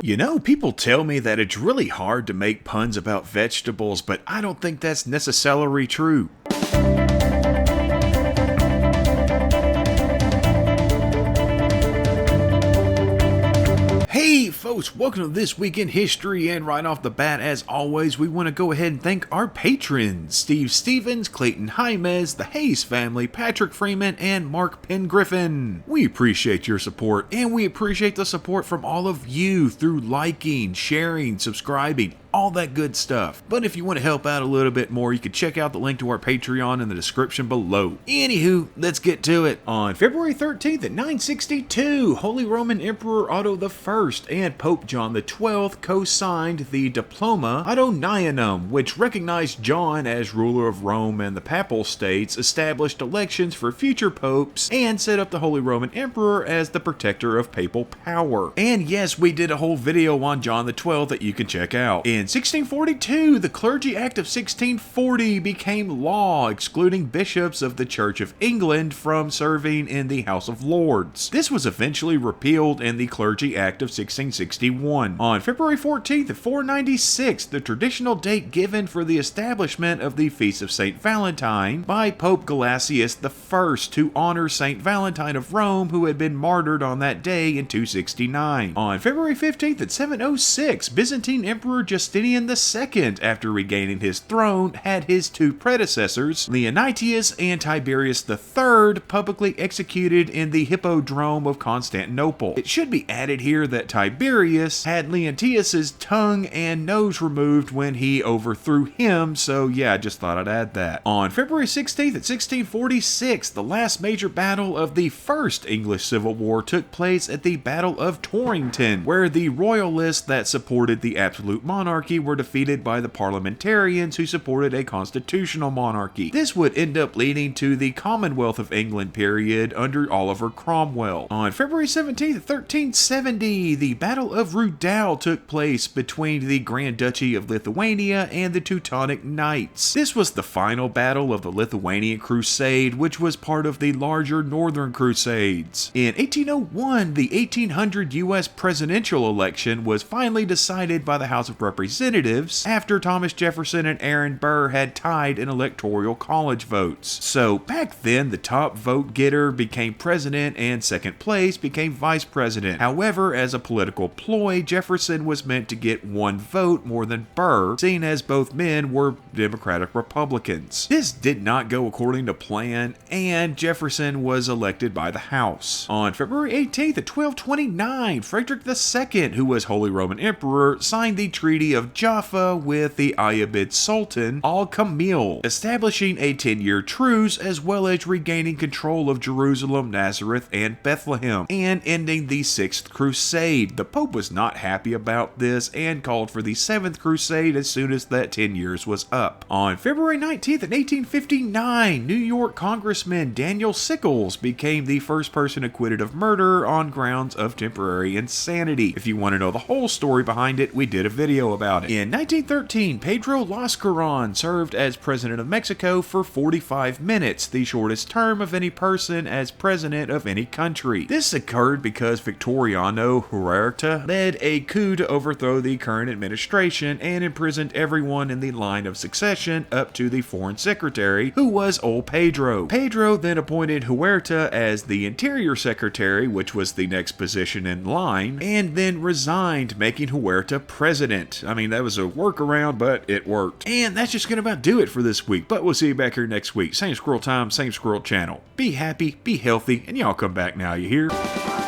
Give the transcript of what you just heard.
You know, people tell me that it's really hard to make puns about vegetables, but I don't think that's necessarily true. Hey folks, welcome to This Week in History, and right off the bat, as always, we want to go ahead and thank our patrons, Steve Stevens, Clayton Jaimez, the Hayes family, Patrick Freeman, and Mark Penn-Griffin. We appreciate your support, and we appreciate the support from all of you through liking, sharing, subscribing, all that good stuff. But if you want to help out a little bit more, you can check out the link to our Patreon in the description below. Anywho, let's get to it. On February 13th at 962, Holy Roman Emperor Otto I and Pope John XII co-signed the Diploma Adonianum, which recognized John as ruler of Rome and the Papal States, established elections for future popes, and set up the Holy Roman Emperor as the protector of papal power. And yes, we did a whole video on John XII that you can check out. In 1642, the Clergy Act of 1640 became law, excluding bishops of the Church of England from serving in the House of Lords. This was eventually repealed in the Clergy Act of 1661. On February 14th of 496, the traditional date given for the establishment of the Feast of St. Valentine by Pope Gelasius I to honor St. Valentine of Rome, who had been martyred on that day in 269. On February 15th at 706, Byzantine Emperor Justinian II, after regaining his throne, had his two predecessors, Leontius and Tiberius III, publicly executed in the Hippodrome of Constantinople. It should be added here that Tiberius had Leontius's tongue and nose removed when he overthrew him, so yeah, I just thought I'd add that. On February 16th at 1646, the last major battle of the First English Civil War took place at the Battle of Torrington, where the royalists that supported the absolute monarchy were defeated by the parliamentarians who supported a constitutional monarchy. This would end up leading to the Commonwealth of England period under Oliver Cromwell. On February 17th, 1370, the Battle of Rudal took place between the Grand Duchy of Lithuania and the Teutonic Knights. This was the final battle of the Lithuanian Crusade, which was part of the larger Northern Crusades. In 1801, the 1800 U.S. presidential election was finally decided by the House of Representatives after Thomas Jefferson and Aaron Burr had tied in electoral college votes. So back then, the top vote getter became president and second place became vice president. However, as a political ploy, Jefferson was meant to get one vote more than Burr, seeing as both men were Democratic Republicans. This did not go according to plan, and Jefferson was elected by the House. On February 18th at 1229, Frederick II, who was Holy Roman Emperor, signed the Treaty of Jaffa with the Ayyubid Sultan Al-Kamil, establishing a 10-year truce as well as regaining control of Jerusalem, Nazareth, and Bethlehem, and ending the Sixth Crusade. The Pope was not happy about this and called for the Seventh Crusade as soon as that 10 years was up. On February 19th in 1859, New York Congressman Daniel Sickles became the first person acquitted of murder on grounds of temporary insanity. If you want to know the whole story behind it, we did a video about it. In 1913, Pedro Lascaron served as president of Mexico for 45 minutes, the shortest term of any person as president of any country. This occurred because Victoriano Huerta led a coup to overthrow the current administration and imprisoned everyone in the line of succession up to the foreign secretary, who was old Pedro. Pedro then appointed Huerta as the interior secretary, which was the next position in line, and then resigned, making Huerta president. I mean, that was a workaround, but it worked. And that's just gonna about do it for this week, but we'll see you back here next week. Same squirrel time, same squirrel channel. Be happy, be healthy, and y'all come back now, you hear?